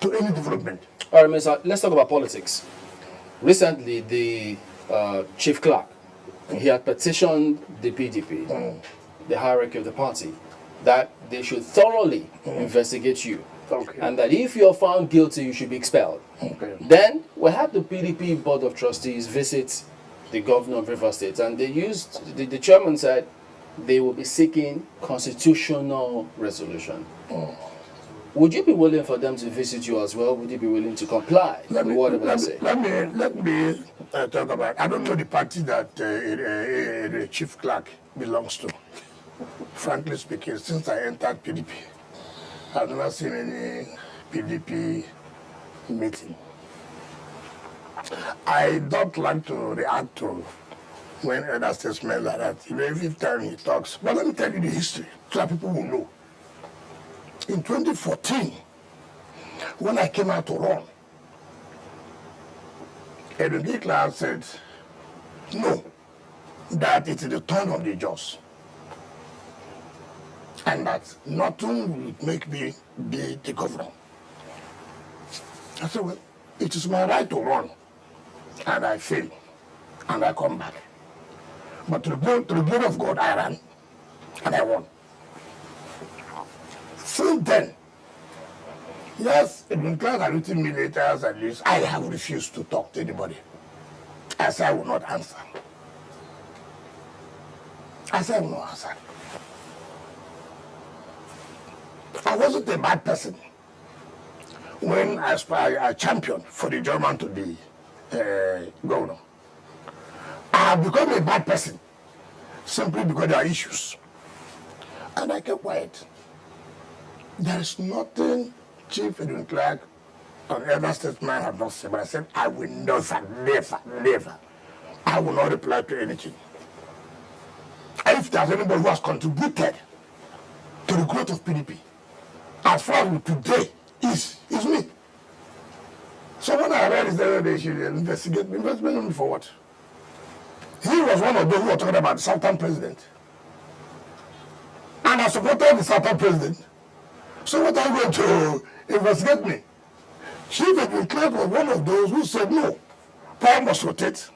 to any development. All right, Mr. Let's talk about politics. Recently, the chief clerk, he had petitioned the PDP, the hierarchy of the party, that they should thoroughly investigate you. Okay. And that if you're found guilty, you should be expelled. Okay. Then we'll have the PDP Board of Trustees visit the governor of River State, and they used, the chairman said they will be seeking constitutional resolution. Would you be willing for them to visit you as well? Would you be willing to comply with whatever they say? Let me talk about, I don't know the party that the chief clerk belongs to. Frankly speaking, since I entered PDP, I've never seen any PDP meeting. I don't like to react to when other statesmen like that. Every time he talks. But let me tell you the history so that people will know. In 2014, when I came out to run, Edwin said, no, that it is the turn of the just. And that nothing will make me be the governor. I said, well, it is my right to run. And I fail. And I come back. But to the glory of God, I ran. And I won. Since then, yes, Edwin Clark had written me letters and this. I have refused to talk to anybody. I said I will not answer. I said I will not answer. I wasn't a bad person when I championed for the German to be governor. I have become a bad person simply because there are issues. And I kept quiet. There is nothing Chief Edwin Clark or other statesman have not said, but I said, I will never, I will not reply to anything. And if there's anybody who has contributed to the growth of PDP, as far as today is me. So when I read this, they should investigate me for what? He was one of those who were talking about the Southern president. And I supported the Southern president. So what are you going to investigate me? Chief Edwin Clark was one of those who said no. Power must rotate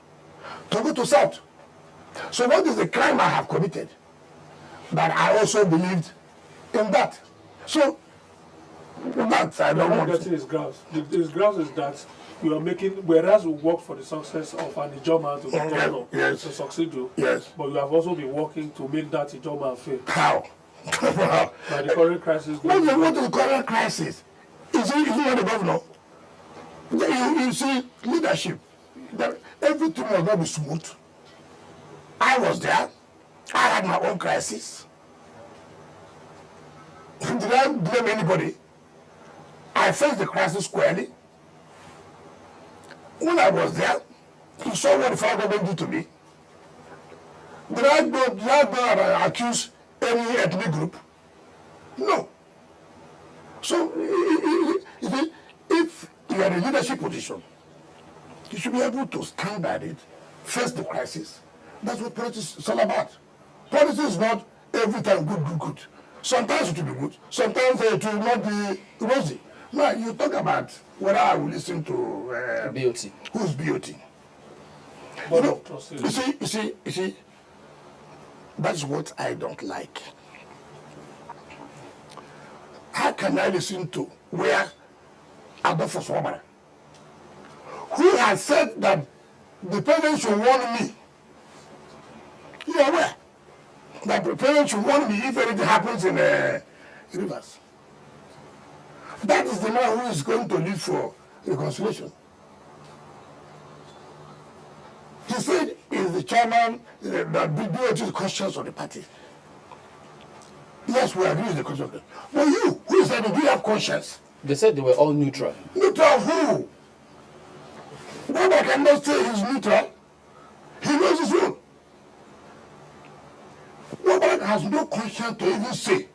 to go to South. So what is the crime I have committed? That I also believed in that. So that I don't want to. His grounds. His grounds is that you are making, whereas you work for the success of an Ijoma to to succeed you, but you have also been working to make that Ijoma fail. How? By the current crisis. What is the current crisis? Is he not the governor? You see, leadership, everything was not be smooth. I was there. I had my own crisis. Did I blame anybody? I faced the crisis squarely. When I was there, you saw what the federal government did to me. Did I go accuse any ethnic group? No. So, if you are in a leadership position, you should be able to stand by it, face the crisis. That's what politics is all about. Politics is not every time good. Sometimes it will be good. Sometimes it will not be rosy. No, you talk about whether I will listen to BOT. Who's BOT? You see, that's what I don't like. How can I listen to where Adolfo Swabara, who has said that the president should warn me? You are aware that the president should warn me if anything happens in Rivers. That is the man who is going to lead for reconciliation. He said is the chairman that BOT is conscious of the party. Yes, we agree with the conscience. But you, who said do you have conscience? They said they were all neutral. Neutral who? Nobody cannot say he's neutral. He knows his own. Nobody has no conscience to even say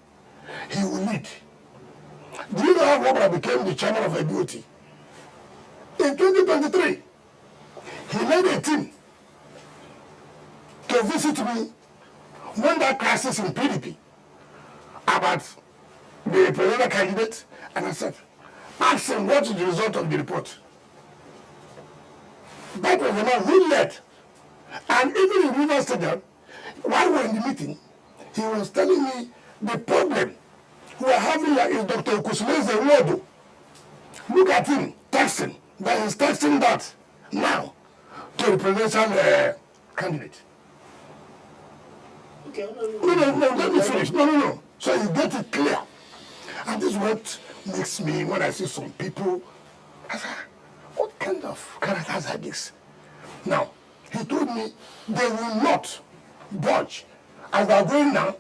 he will lead. Do you know how Wabra became the chairman of a BOT? In 2023, he led a team to visit me when that crisis in PDP about the presidential candidate, and I said, Ask him what is the result of the report. That was the man who led. And even in River Stadium, while we were in the meeting, he was telling me the problem we are having here is Dr. Okusuleze Nwodo. Look at him texting. That he's texting that now to the presidential candidate. Okay, No, let me finish. No. So you get it clear. And this is what makes me, when I see some people, I say, what kind of characters are this? Now, he told me they will not budge. As they are going now,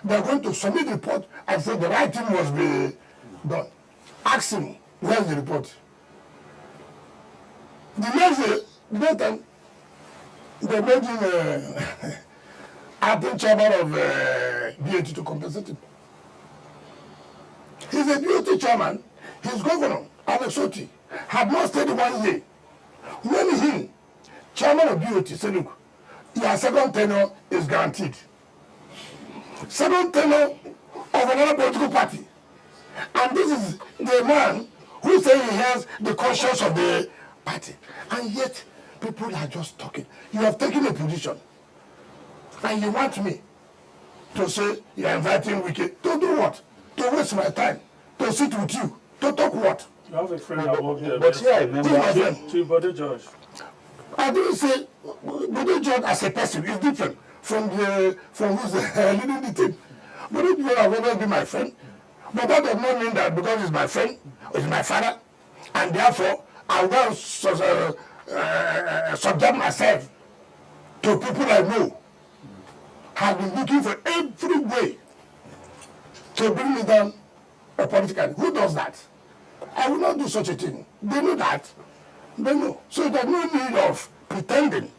they are going to submit the report and say the right thing must be done. Ask him, where's the report? The next day, they made him acting chairman of BAT to compensate him. He's a BAT chairman. His governor, Alex Oti, had not stayed 1 year. When he, chairman of BAT, said, look, your second tenure is guaranteed. Second tenure of another political party. And this is the man who says he has the conscience of the party. And yet, people are just talking. You have taken a position. And you want me to say you are inviting Wike to do what? To waste my time. To sit with you. To talk what? You have a friend that works there. But here I remember. Chief Bode George. I didn't say Bode George as a person is different from who's leading the team. Bode George has always been my friend. But that does not mean that because he's my friend, he's my father, and therefore I will subject myself to people I know have been looking for every way to bring me down politically. Who does that? I will not do such a thing. They know that. They know. So there's no need of pretending.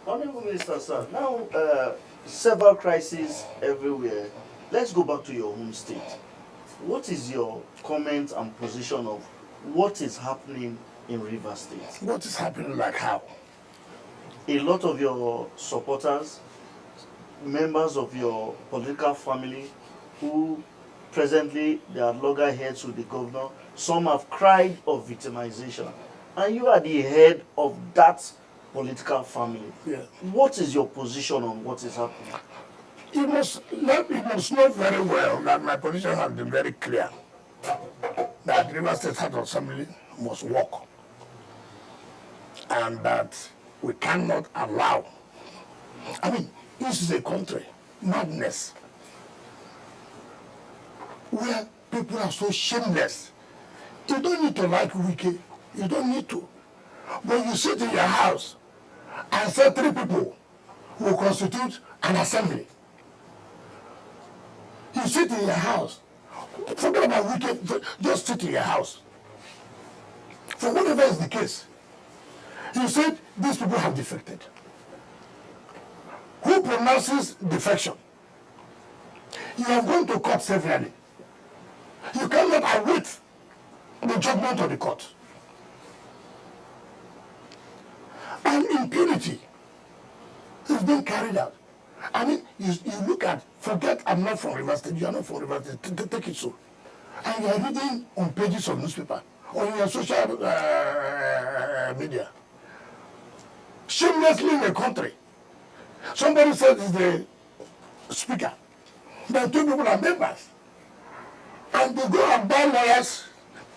Honorable Minister, sir, now several crises everywhere. Let's go back to your home state. What is your comment and position of what is happening in Rivers State? What is happening like how? A lot of your supporters, members of your political family who presently they are loggerheads with the governor, some have cried of victimization. And you are the head of that political family. Yeah. What is your position on what is happening? You must know very well that my position has been very clear. That Rivers State House of Assembly must work. And that we cannot allow. I mean, this is a country, madness, where people are so shameless. You don't need to like Wike. You don't need to. But you sit in your house and say 3 people will constitute an assembly. You sit in your house. Forget about Wike, just sit in your house. For whatever is the case, you said these people have defected. Who pronounces defection? You have gone to court severally. You cannot await the judgment of the court. And impunity is being carried out. I mean, you look at, forget I'm not from Rivers State, you are not from Rivers State, take it so. And you are reading on pages of newspaper, or in your social media. Shamelessly in the country. Somebody said it's the speaker. Then 2 people are members. And they go and buy lawyers,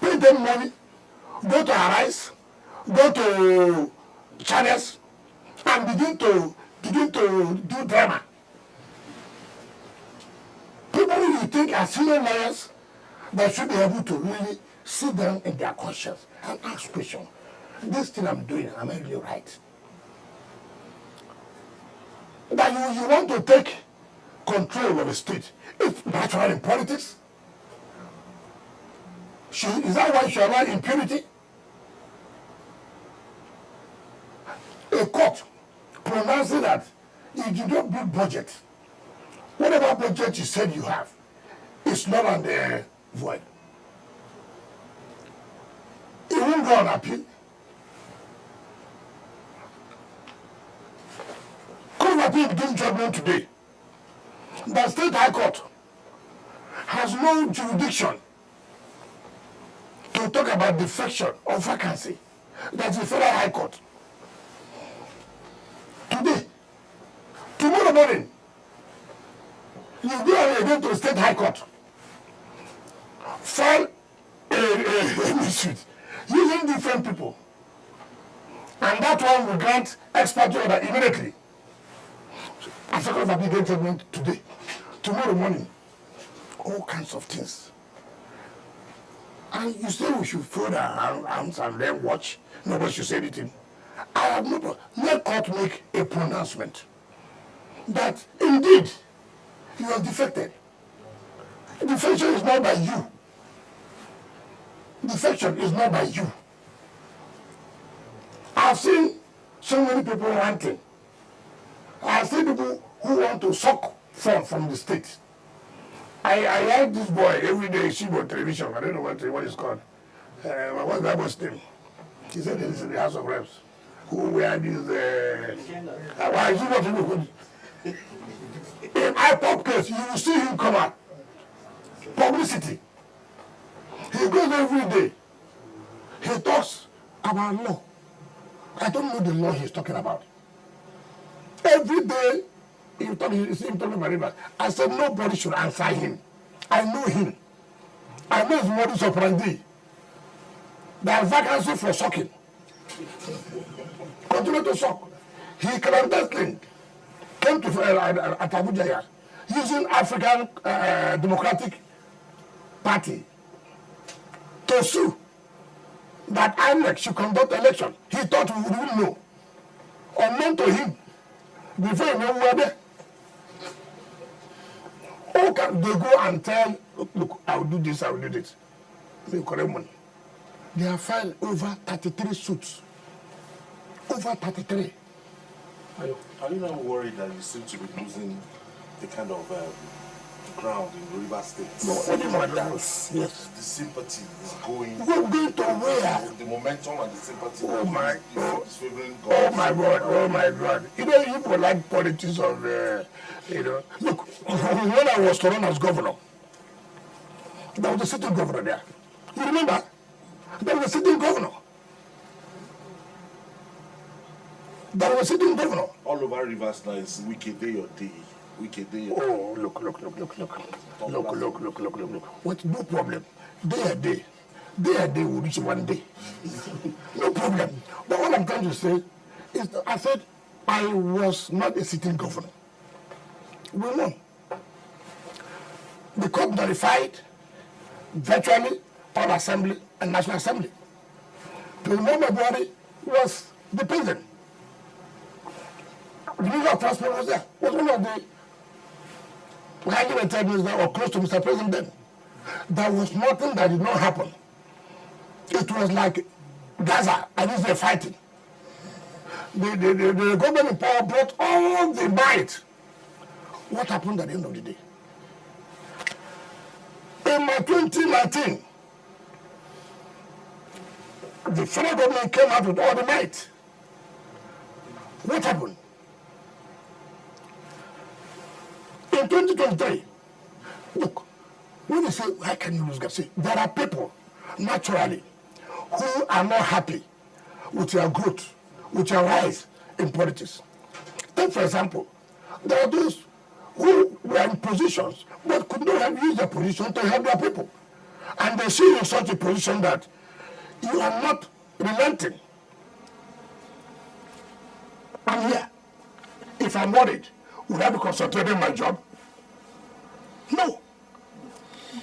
pay them money, go to Arise, go to channels, and begin to do drama. People who you think are senior lawyers, they should be able to really sit down in their conscience and ask questions. This thing I'm doing, am I really right? That you want to take control of the state. It's natural in politics. Is that why you allow impunity? A court pronouncing that if you don't build budget, whatever budget you said you have, it's not on the void. It won't go on appeal. Court of Appeal gave judgment today. The State High Court has no jurisdiction to to talk about defection or vacancy. That's the Federal High Court. Today, tomorrow morning, you go again to the State High Court, file a suit using different people, and that one will grant expert order immediately. A second of appeal judgment today, tomorrow morning, all kinds of things. And you say we should fold our arms and then watch. Nobody should say anything. I have no problem. Let court make a pronouncement that indeed you have defected. Defection is not by you. Defection is not by you. I've seen so many people ranting. I've seen people who want to suck from the state. I like this boy every day, see on television. I don't know what it's called. What's that boy's name? He said this in the House of Reps. Who wear these... why is he not even good? In IPOP case, you will see him come out. Publicity. He goes every day. He talks about law. I don't know the law he's talking about. Every day, you see him talking about rivers. I said nobody should answer him. I know him. I know his modus operandi. There are vacancy for sucking. Continue to suck. He clandestinely came to at Abuja using African Democratic Party to sue that INEC should conduct election. He thought we wouldn't know. Unknown to him. Before you know we were there. How can they go and tell, look, I will do this, I will do this. They collect money. They have filed over 33 suits. Over 33. Are you not worried that you seem to be losing the kind of ground in the River State? No, anyone else, yes. The sympathy is going... We're going to where? The momentum and the sympathy is favoring God. Oh my God, oh my God. You know, people like politics of, you know... Look, when I was to run as governor, there was a sitting governor there. You remember? There was a sitting governor. There was a sitting governor. All over Rivers now is Wike day or day. Wike day. Oh, look. What? No problem. Day a day will reach one day. No problem. But what I'm trying to say is that I said I was not a sitting governor. We won. The court notified virtually all assembly and national assembly. To remember Buhari was the president. The Minister of Transport was there. Was one of the graduate ministers or close to Mr. President then. There was nothing that did not happen. It was like Gaza and Israel fighting. The government in power brought all the might. What happened at the end of the day? In my 2019, the federal government came out with all the might. What happened? In 2023, look, when you say, why can you lose gas? There are people, naturally, who are not happy with your growth, with your rise in politics. Take, for example, there are those who were in positions but could not have used their position to help their people. And they see you in such a position that you are not relenting. I'm here. If I'm worried, would I be concentrating on my job? No.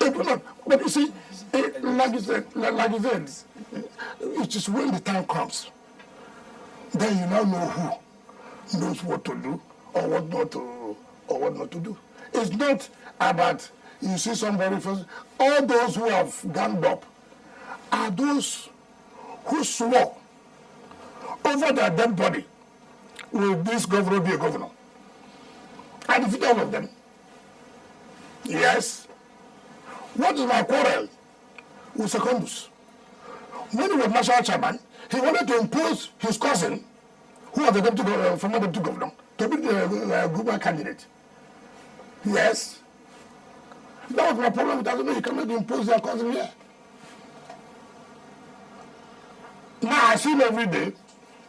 It will not. But you see, like you said, it is when the time comes, then you now know who knows what to do or what not to do. It's not about you see somebody first. All those who have ganged up are those who swore over their dead body, will this governor be a governor? I defeated all of them. Yes. What is my quarrel with Secondus? When he was national chairman, he wanted to impose his cousin, who was the former deputy governor, to be the governor candidate. Yes. That was my problem with that. You cannot impose your cousin here. Now I see him every day,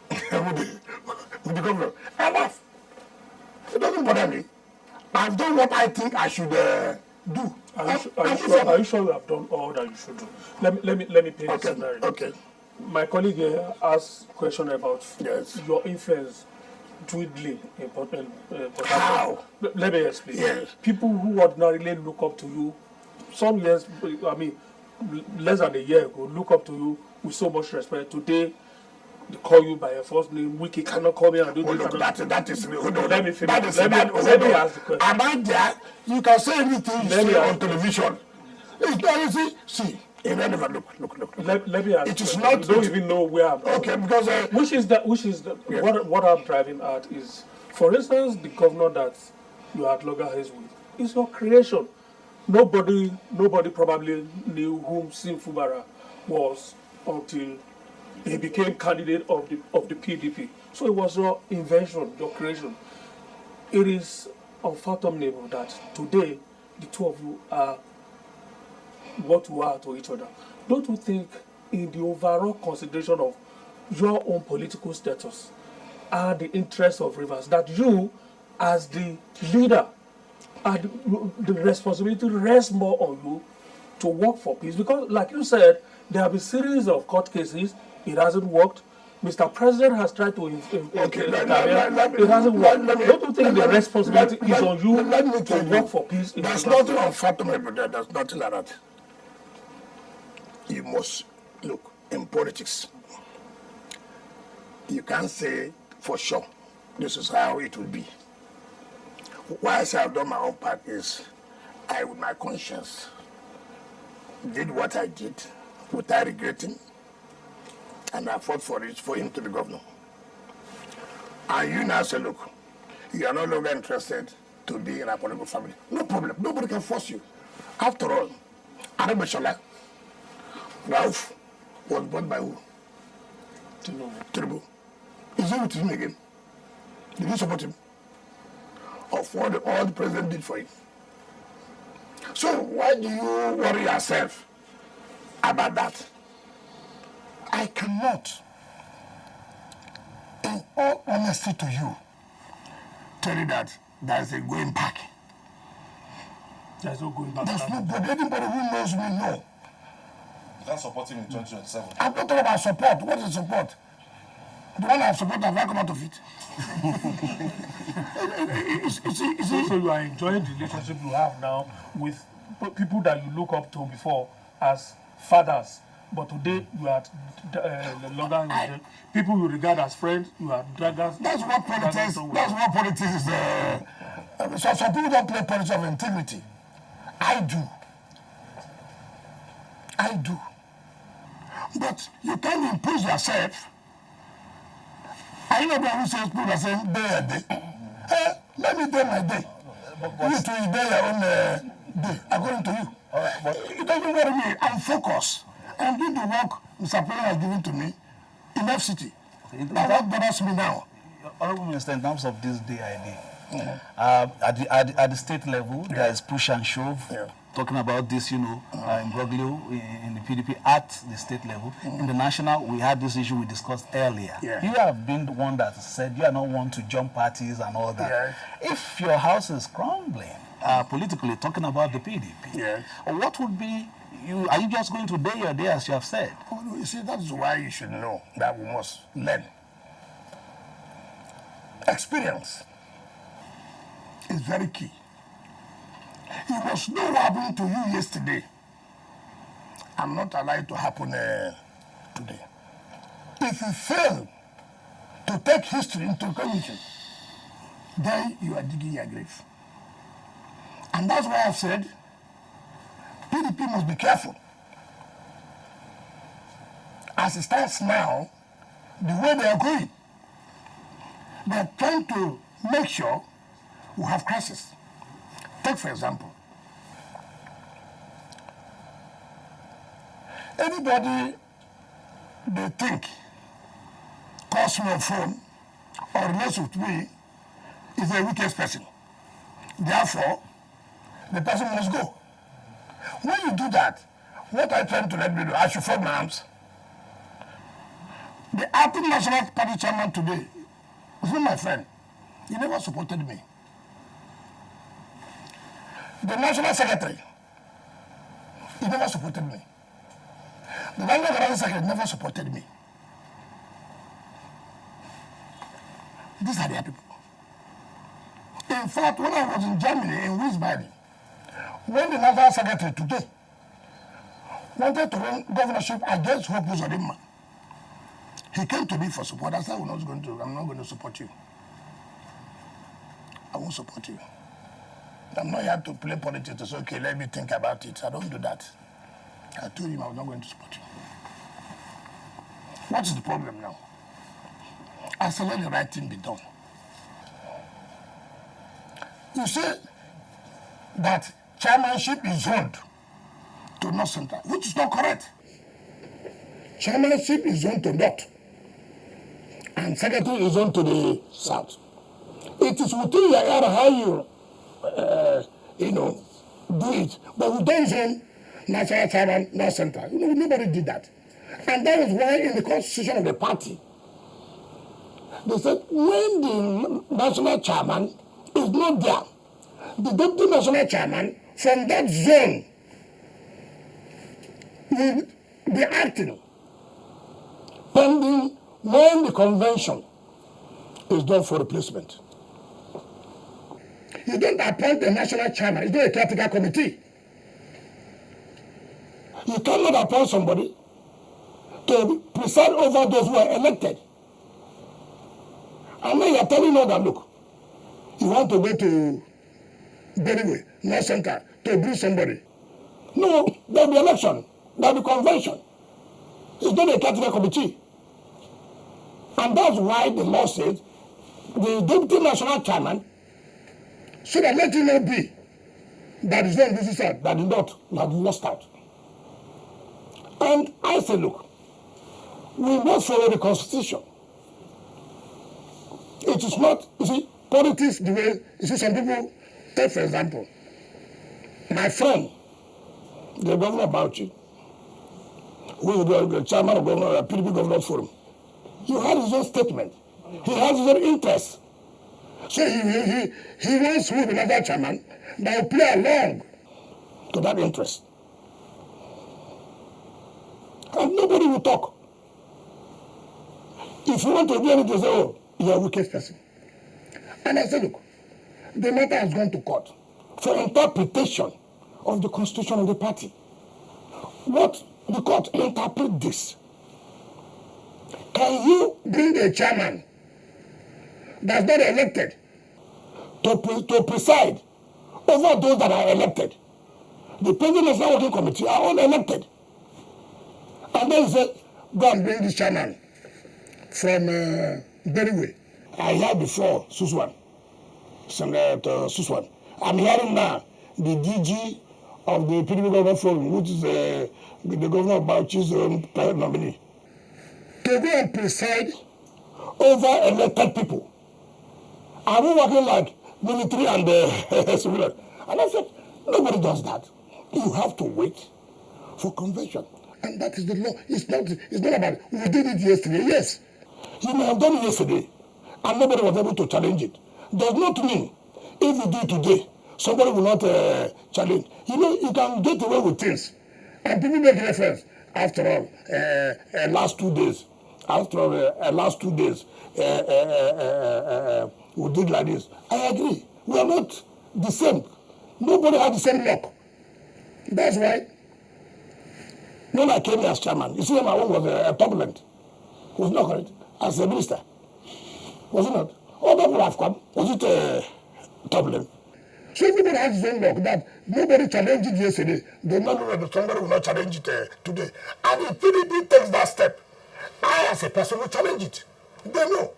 with the governor. I laugh. It doesn't bother me. I've done what I think I should do. Are you sure you have done all that you should do? Let me paint a scenario. Okay. My colleague here asked a question about your influence dwindling in Port How? Let me explain. Yes. People who ordinarily look up to you, some years, I mean, less than a year ago, look up to you with so much respect. Today, they call you by your first name. Wike cannot call me and do this. Look, that is hold on. Let me finish. Let me ask the question. Am I there? You can say anything you say on television. It's not easy. See, irrelevant. Look. Let me ask. It is not. You don't even know where I'm going. Okay, because Which is what I'm driving at is, for instance, the governor that you had loggerheads with is your creation. Nobody probably knew whom Sim Fubara was until he became candidate of the PDP. So it was your invention, your creation. It is unfathomable that today the two of you are what you are to each other. Don't you think, in the overall consideration of your own political status and the interests of Rivers, that you, as the leader, and the responsibility rests more on you to work for peace? Because, like you said, there have been series of court cases. It hasn't worked. Mr. President has tried to it hasn't worked. Don't you think the responsibility is on you to work for peace? There's nothing unfathomable there. There's nothing like that. You must look in politics. You can't say for sure this is how it will be. Why I say I've done my own part is I, with my conscience, did what I did without regretting, and I fought for it for him to be governor. And you now say, look, you are no longer interested to be in a political family. No problem. Nobody can force you. After all, Arabeshala, Ralph was bought by who? Tinubu. Is he with him again? Did you support him? Of what all the president did for him. So why do you worry yourself about that? I cannot, in all honesty to you, tell you that there's a going back. There's no going back. There's nobody, anybody who knows me know. You can't support him in 2027. I'm not talking about support. What is support? The one I support, have I come out of it? So you are enjoying the relationship you have now with people that you look up to before as fathers, but today you are no longer people you regard as friends. You are draggers. That's what politics. That's what politics is. So some people don't play politics of integrity. I do. But you can't impose yourself. I know that who says people are saying day a day. Let me day my day. You too, you day your own day, according to you. But it doesn't worry me. I'm focused. I'm doing the work Mr. President has given to me in FCT. That's what bothers me now. Honorable Minister, in terms of this day I day, at the state level, there is push and shove. Yeah. Talking about this, imbroglio in the PDP at the state level. In the national, we had this issue we discussed earlier. Yeah. You have been the one that said you are not one to jump parties and all that. Yeah. If your house is crumbling, politically, talking about the PDP, what would be, are you just going to day your day as you have said? Oh, no, you see, that's why you should know that we must learn. Experience is very key. You must know what happened to you yesterday. I'm not allowed to happen today. If you fail to take history into consideration, then you are digging your grave. And that's why I've said PDP must be careful. As it stands now, the way they are going, they're trying to make sure we have crisis. Take, for example, anybody they think calls me on phone or relates with me is the weakest person. Therefore, the person must go. When you do that, what I try to let me do, I should fold my arms. The acting National Party chairman today was not my friend. He never supported me. The national secretary, he never supported me. The national secretary never supported me. These are their people. In fact, when I was in Germany, in Wiesbaden, when the national secretary today wanted to run governorship against Hope Uzodimma, he came to me for support. I said, I'm not going to support you. I won't support you. I'm not here to play politics to say, okay, let me think about it. I don't do that. I told him I was not going to support you. What is the problem now? I said, let the right thing be done. You say that chairmanship is zoned to North Center, which is not correct. Chairmanship is zoned to North, and secretary is zoned to the South. It is within your area how you, do it. But we don't zone national chairman, North Center. Nobody did that. And that is why in the constitution of the party, they said when the national chairman is not there, the deputy national chairman from that zone will be acting pending when the convention is done for replacement. You don't appoint a national chairman. It's not a caretaker committee. You cannot appoint somebody to preside over those who are elected. And then you're telling us that, look, you want to go to Benue, North Center, to bring somebody. No, there'll be election. There'll be convention. It's not a caretaker committee. And that's why the law says the deputy national chairman should have let it not be that is not this is that is not that is lost out. And I say, look, we must follow the constitution. It is not, you see, politics the way, you see, some people, take for example, my friend, the governor of Bauchi, who is the chairman of governor, PDP Governor Forum, you had his own statement. He has his own interest. So he wants to be another chairman that will play along to that interest. And nobody will talk. If you want to do anything, say, oh, you're a wicked person. And I said, look, the matter has gone to court for interpretation of the constitution of the party. What the court interpret this? Can you bring a chairman that's not elected to preside over those that are elected? The President National Working Committee are all elected. And then he said, go and bring this chairman from Benue. I heard before Suswan. I'm hearing now the DG of the PDP Government Forum, which is the governor of Bauchi's private nominee, to go and preside over elected people. Are we working like military and civilian? And I said, nobody does that. You have to wait for convention. And that is the law. It's not about, we did it yesterday. Yes, you may have done it yesterday, and nobody was able to challenge it. Does not mean if you do it today, somebody will not challenge. You can get away with things. And people make reference, after all, last 2 days, we did like this. I agree. We are not the same. Nobody had the same luck. That's why when I came here as chairman, you see my own was turbulent. Was not correct. As a minister. Was it not? All people have come. Was it turbulent? So everybody has his own luck that nobody challenged it yesterday. They not know that somebody will not challenge it today. And if PDP takes that step, I as a person will challenge it. They know.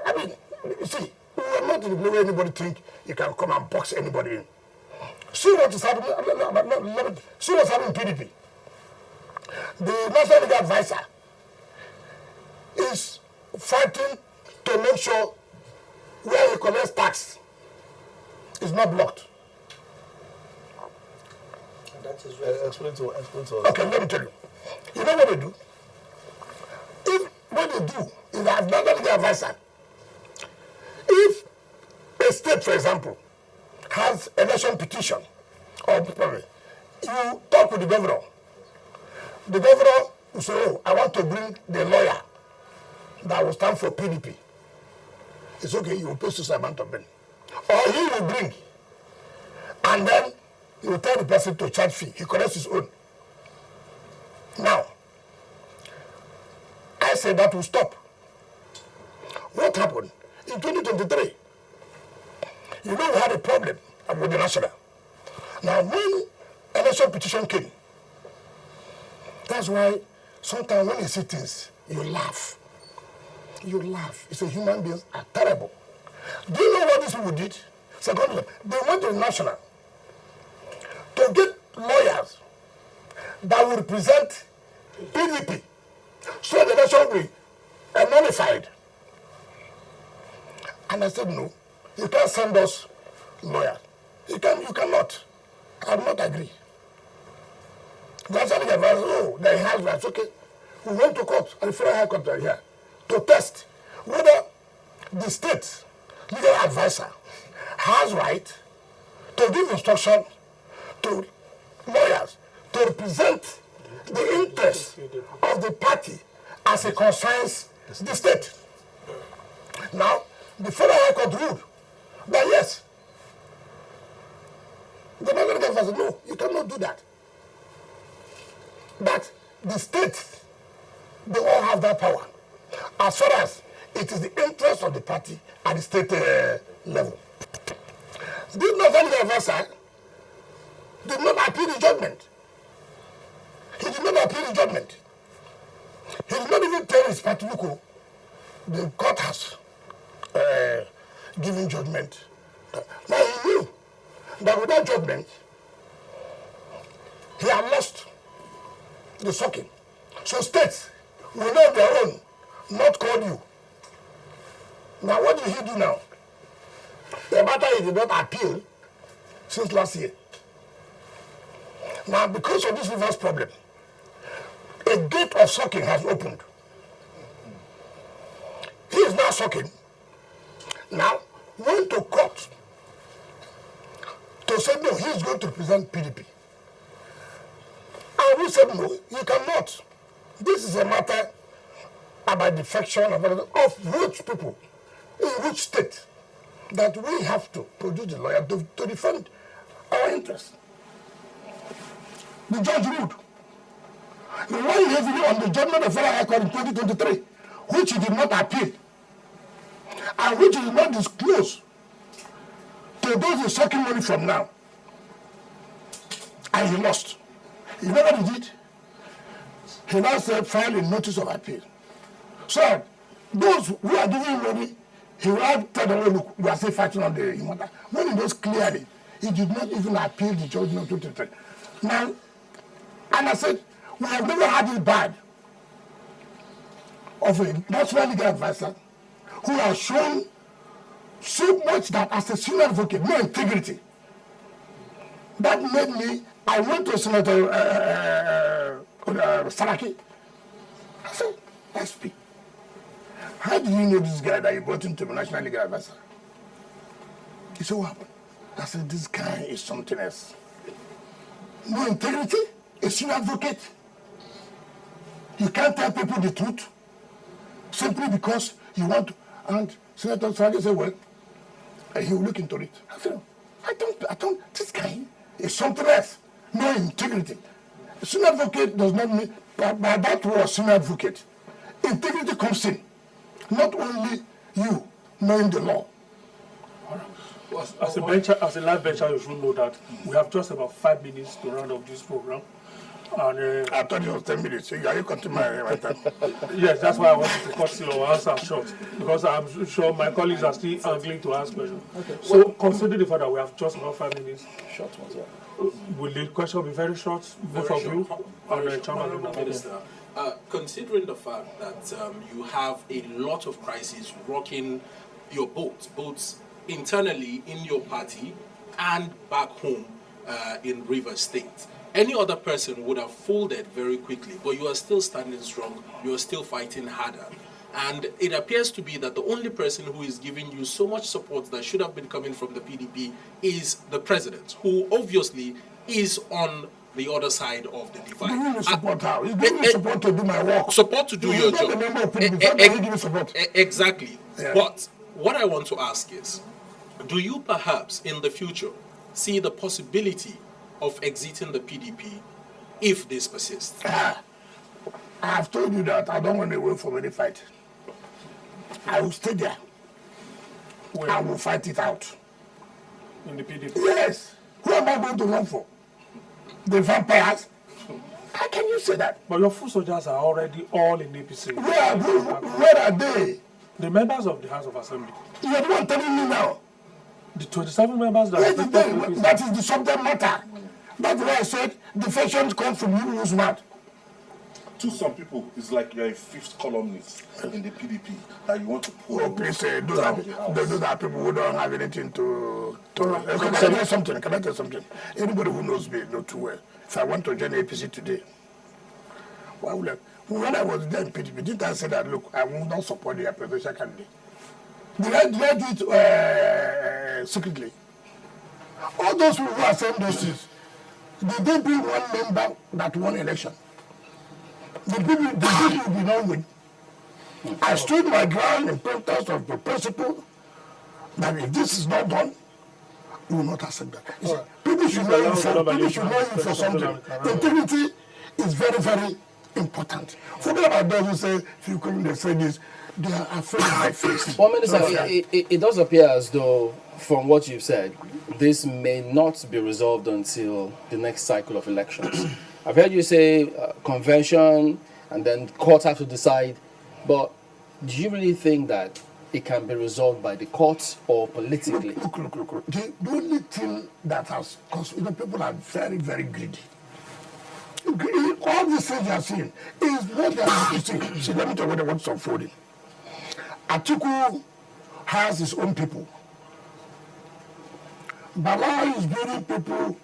I mean, you see, we are not in the way where anybody think you can come and box anybody in. See what is happening. See what's happening in PDP. The National Legal Advisor is fighting to make sure where he collects tax is not blocked. That is right. Explain to us. Okay, let me tell you. You know what they do? If what they do is that national legal advisor, if a state, for example, has election petition, or probably, you talk with the governor will say, oh, I want to bring the lawyer that will stand for PDP. It's okay, you will pay some amount of money. Or he will bring, and then he will tell the person to charge fee. He collects his own. Now, I said that will stop. What happened? In 2023, you know we had a problem with the national. Now, when election petition came, that's why sometimes when you see things, you laugh. You laugh. You say human beings are terrible. Do you know what these people did? Secondly, they went to the national to get lawyers that will represent PDP, so the election will be nullified. And I said, no, you can't send us lawyers. You cannot. I will not agree. That's how the advice, oh, they have rights. Okay. We went to court, and the Federal High Court here, to test whether the state legal advisor has right to give instruction to lawyers to represent the interests of the party as it concerns the state. Now, the Federal High Court ruled that yes, the national legal advisor, no, you cannot do that. But the state, they all have that power, as far as it is the interest of the party at the state level. The national legal advisor did not appeal the judgment. He did not appeal the judgment. He did not even tell his party, look, the court has given judgment. Now he knew that without judgment, he had lost the sucking. So states will know their own, not call you. Now what did he do now? The matter he did not appeal since last year. Now because of this reverse problem, a gate of sucking has opened. He is now sucking. Now went to court to say no, he is going to represent PDP. And we said no, you cannot. This is a matter about defection of which people, in which state, that we have to produce the lawyer to defend our interests. The judge ruled. He relied heavily on the judgment of Federal High Court in 2023, which he did not appeal, and which he did not disclose to those who are sucking money from now. And he lost. You know what he did? He now said, file a notice of appeal. So, those who are giving money, he will have tell them, oh, look, we are still fighting on the matter. When he knows clearly, he did not even appeal the judgment of 2023. Now, and I said, we have never had it bad of a national legal advisor who has shown so much that as a senior advocate, no integrity. That made me, I went to Senator Saraki. I said, SP, how do you know this guy that you brought into the national legal advisor? He said, what happened? I said, this guy is something else. No integrity, a senior advocate. You can't tell people the truth simply because you want to. And Senator Saraki said, well, he will look into it. I said, I don't, this guy is something else. No integrity. A senior advocate does not mean, by that word, senior advocate, integrity comes in. Not only you knowing the law. As a live bencher, you should know that we have just about 5 minutes to round up this program. And I thought it was 10 minutes. So are you cutting my time? Yes, that's why I wanted to cut your answer short, because I'm sure my colleagues are still angling to ask questions. Okay. So, considering the fact that we have just about 5 minutes, Short ones, yeah. will the question be very short, both of you? Minister, considering the fact that you have a lot of crises rocking your boat, both internally in your party and back home in Rivers State, Any other person would have folded very quickly, but you are still standing strong. You are still fighting harder. And it appears to be that the only person who is giving you so much support that should have been coming from the PDP is the president, who obviously is on the other side of the divide. Giving me support how? He's giving me support to do my work. Support to do your job. Not a member of PDP. How can he give me support? Exactly. Yeah. But what I want to ask is, do you perhaps in the future see the possibility of exiting the PDP if this persists? I have told you that I don't want to wait for any fight. I will stay there. I will fight it out. In the PDP? Yes. Who am I going to run for? The vampires? How can you say that? But your foot soldiers are already all in APC. Where are they? The members of the House of Assembly. You are the one telling me now. The 27 members that are That is the subject matter. That's why I said defections come from you who's mad. To some people, it's like you're a fifth columnist in the PDP that you want to pull. Oh, please say, those are people who don't have anything to Can I tell you something? Anybody who knows me knows too well. If I want to join APC today, why would I? When I was there in PDP, didn't I say that, look, I will not support the presidential candidate? Did I do it secretly? All those people who are saying those things, did they bring one member that won election? The people did not win. I stood my ground in terms of the principle that if this is not done, we will not accept that. Right. People should know you for something. Integrity is very, very important. Forget about those who say, if you couldn't say this, they are afraid of my face. Well, Minister, it does appear as though, from what you've said, this may not be resolved until the next cycle of elections. I've heard you say convention and then courts have to decide, but do you really think that it can be resolved by the courts or politically? Look. The only thing that has caused, people are very, very greedy. All these things you are seeing is what they are seeing. See, let me tell you what's unfolding. Atiku has his own people. Bala is building people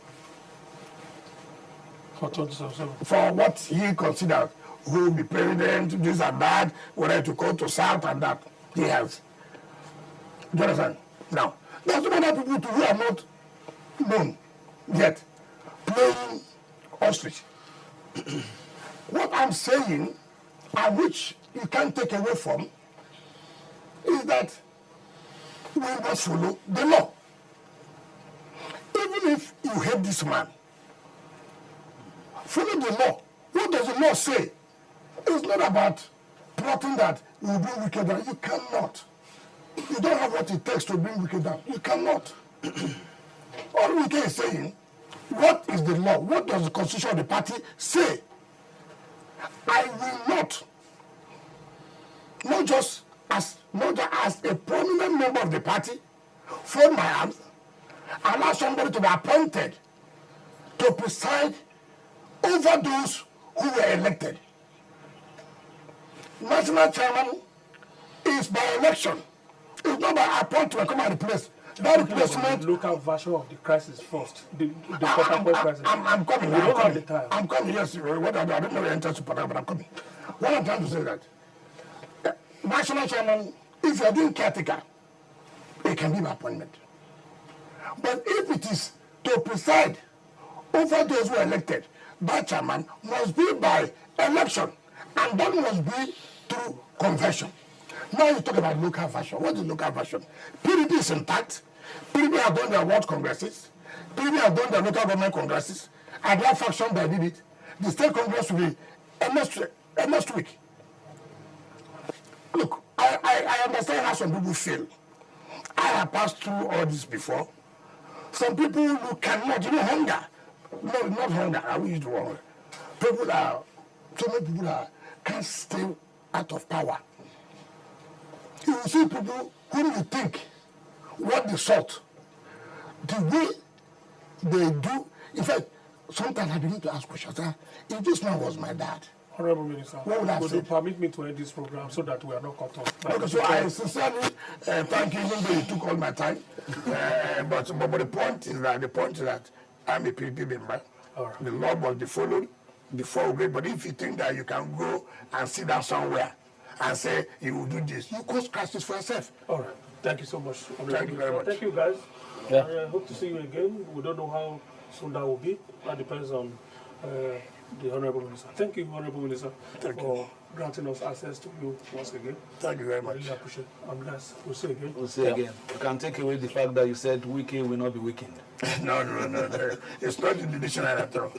for what he considers who will be president, this and that, whether to go to South and that. He has. Do you understand? Now, there's some other people who are not known yet, playing ostrich. What I'm saying, and which you can't take away from, is that we must follow the law. Even if you hate this man, follow the law. What does the law say? It's not about plotting that you will bring wicked down. You cannot. You don't have what it takes to bring wicked down. You cannot. All Wike is saying, what is the law? What does the constitution of the party say? I will not just as a prominent member of the party, fold my arms, allow somebody to be appointed to preside over those who were elected. National chairman is by election. It's not by appointment come and replace. That replacement. The local version of the crisis first. The crisis. I'm coming. We don't have the time. I'm coming. Yes, I don't know the answer to but I'm coming. What I'm trying to say is that national chairman, if you're doing caretaker, it can be by appointment. But if it is to preside over those who are elected, that chairman must be by election, and that must be through convention. Now you talk about local version. What is local version? PDP is intact. PDP have done their world congresses. PDP have done their local government congresses. And that faction that did it, the state congress will be next week. Look, I understand how some people feel. I have passed through all this before. Some people who cannot, hunger. No, not hunger. I will use the wrong word. So many people can't stay out of power. You will see people who you think what the sort, the way they do. In fact, sometimes I begin to ask questions. If this man was my dad, Honorable Minister, what would I say? Would you permit me to end this program so that we are not cut off? Okay, so I sincerely thank you, even though you took all my time. But the point is that I'm a PDP member. All right. The law must be followed before we go. But if you think that you can go and sit down somewhere and say you will do this, you cause crisis for yourself. All right. Thank you so much. Thank you very much. Thank you, guys. Yeah. I hope to see you again. We don't know how soon that will be. That depends on the Honorable Minister. Thank you, Honorable Minister, for granting us access to you once again. Thank you very I much. really appreciate it. And guys, we'll see you again. We'll say again. You can take away the fact that you said Wike will not be weakened. No. It's not in the dictionary at all.